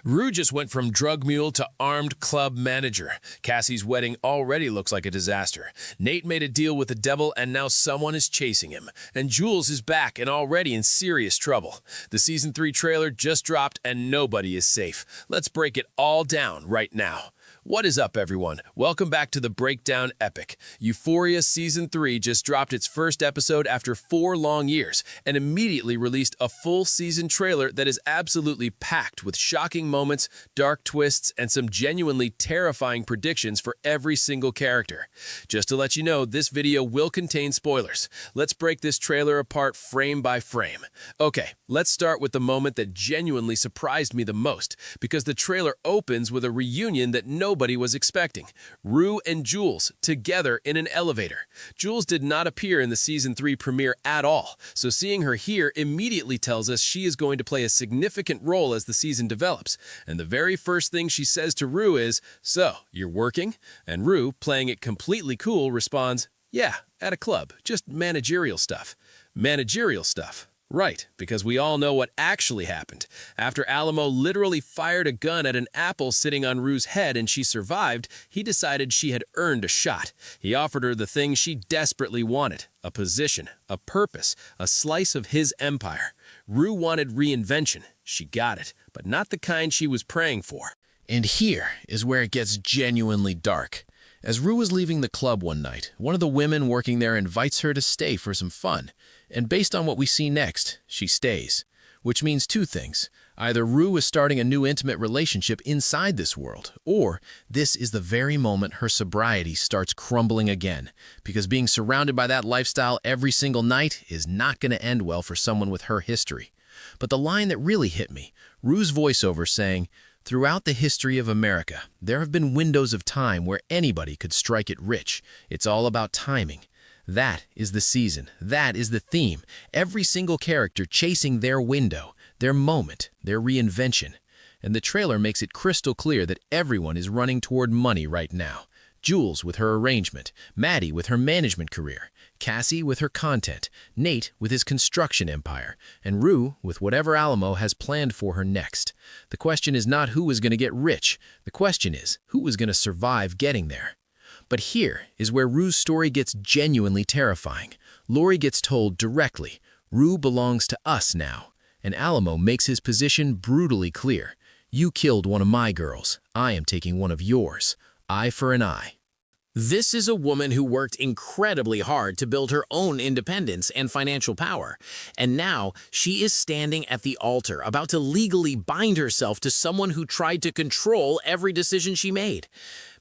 Rue just went from drug mule to armed club manager. Cassie's wedding already looks like a disaster. Nate made a deal with the devil and now someone is chasing him. And Jules is back and already in serious trouble. The Season 3 trailer just dropped and nobody is safe. Let's break it all down right now. What is up, everyone? Welcome back to the Breakdown Epic. Euphoria Season 3 just dropped its first episode after 4 long years and immediately released a full season trailer that is absolutely packed with shocking moments, dark twists, and some genuinely terrifying predictions for every single character. Just to let you know, this video will contain spoilers. Let's break this trailer apart frame by frame. Okay, let's start with the moment that genuinely surprised me the most, because the trailer opens with a reunion that nobody was expecting. Rue and Jules together in an elevator. Jules did not appear in the Season 3 premiere at all, so seeing her here immediately tells us she is going to play a significant role as the season develops. And the very first thing she says to Rue is, "So, you're working?" And Rue, playing it completely cool, responds, "Yeah, at a club, just managerial stuff." Managerial stuff. Right, because we all know what actually happened. After Alamo literally fired a gun at an apple sitting on Rue's head and she survived, he decided she had earned a shot. He offered her the thing she desperately wanted, a position, a purpose, a slice of his empire. Rue wanted reinvention. She got it, but not the kind she was praying for. And here is where it gets genuinely dark. As Rue is leaving the club one night, one of the women working there invites her to stay for some fun. And based on what we see next, she stays. Which means 2 things. Either Rue is starting a new intimate relationship inside this world, or this is the very moment her sobriety starts crumbling again. Because being surrounded by that lifestyle every single night is not going to end well for someone with her history. But the line that really hit me, Rue's voiceover saying, "Throughout the history of America, there have been windows of time where anybody could strike it rich. It's all about timing." That is the season. That is the theme. Every single character chasing their window, their moment, their reinvention. And the trailer makes it crystal clear that everyone is running toward money right now. Jules with her arrangement, Maddie with her management career, Cassie with her content, Nate with his construction empire, and Rue with whatever Alamo has planned for her next. The question is not who is going to get rich. The question is who is going to survive getting there. But here is where Rue's story gets genuinely terrifying. Lori gets told directly, "Rue belongs to us now." And Alamo makes his position brutally clear. "You killed one of my girls. I am taking one of yours. Eye for an eye." This is a woman who worked incredibly hard to build her own independence and financial power. And now she is standing at the altar, about to legally bind herself to someone who tried to control every decision she made.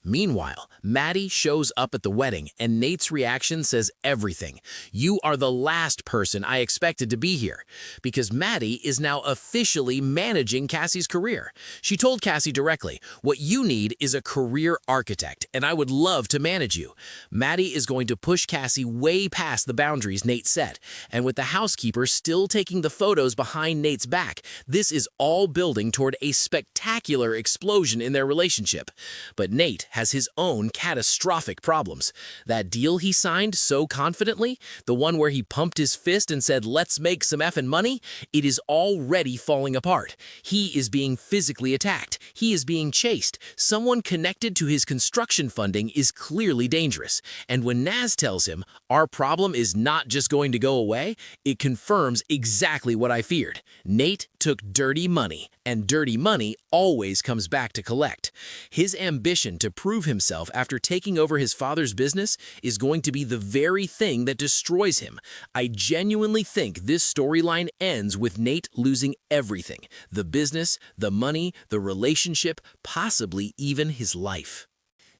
Meanwhile, Maddie shows up at the wedding, and Nate's reaction says everything. "You are the last person I expected to be here," because Maddie is now officially managing Cassie's career. She told Cassie directly, "What you need is a career architect, and I would love to manage you." Maddie is going to push Cassie way past the boundaries Nate set, and with the housekeeper still taking the photos behind Nate's back, this is all building toward a spectacular explosion in their relationship. But Nate has his own catastrophic problems. That deal he signed so confidently, the one where he pumped his fist and said, "Let's make some effing money," it is already falling apart. He is being physically attacked. He is being chased. Someone connected to his construction funding is clearly dangerous. And when Naz tells him, "Our problem is not just going to go away," it confirms exactly what I feared. Nate took dirty money, and dirty money always comes back to collect. His ambition to prove himself after taking over his father's business is going to be the very thing that destroys him. I genuinely think this storyline ends with Nate losing everything: the business, the money, the relationship, possibly even his life.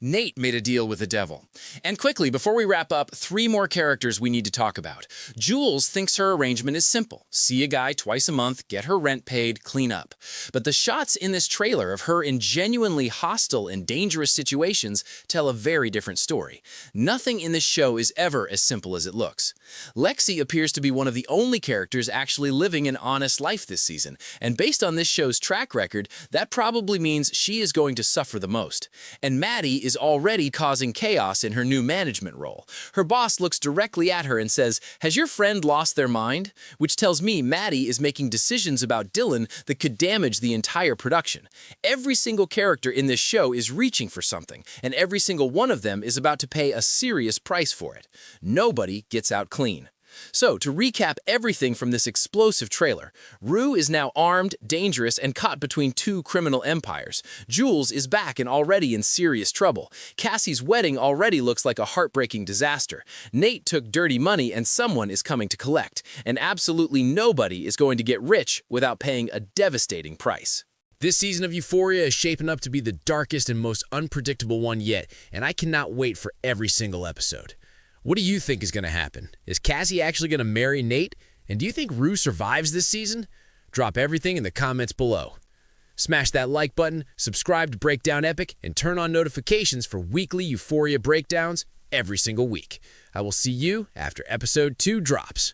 Nate made a deal with the devil. And quickly, before we wrap up, 3 more characters we need to talk about. Jules thinks her arrangement is simple. See a guy twice a month, get her rent paid, clean up. But the shots in this trailer of her in genuinely hostile and dangerous situations tell a very different story. Nothing in this show is ever as simple as it looks. Lexi appears to be one of the only characters actually living an honest life this season, and based on this show's track record, that probably means she is going to suffer the most. And Maddie is already causing chaos in her new management role. Her boss looks directly at her and says, "Has your friend lost their mind?" Which tells me Maddie is making decisions about Dylan that could damage the entire production. Every single character in this show is reaching for something, and every single one of them is about to pay a serious price for it. Nobody gets out clean. So, to recap everything from this explosive trailer, Rue is now armed, dangerous, and caught between two criminal empires. Jules is back and already in serious trouble. Cassie's wedding already looks like a heartbreaking disaster. Nate took dirty money and someone is coming to collect. And absolutely nobody is going to get rich without paying a devastating price. This season of Euphoria is shaping up to be the darkest and most unpredictable one yet, and I cannot wait for every single episode. What do you think is going to happen? Is Cassie actually going to marry Nate? And do you think Rue survives this season? Drop everything in the comments below. Smash that like button, subscribe to Breakdown Epic, and turn on notifications for weekly Euphoria breakdowns every single week. I will see you after episode 2 drops.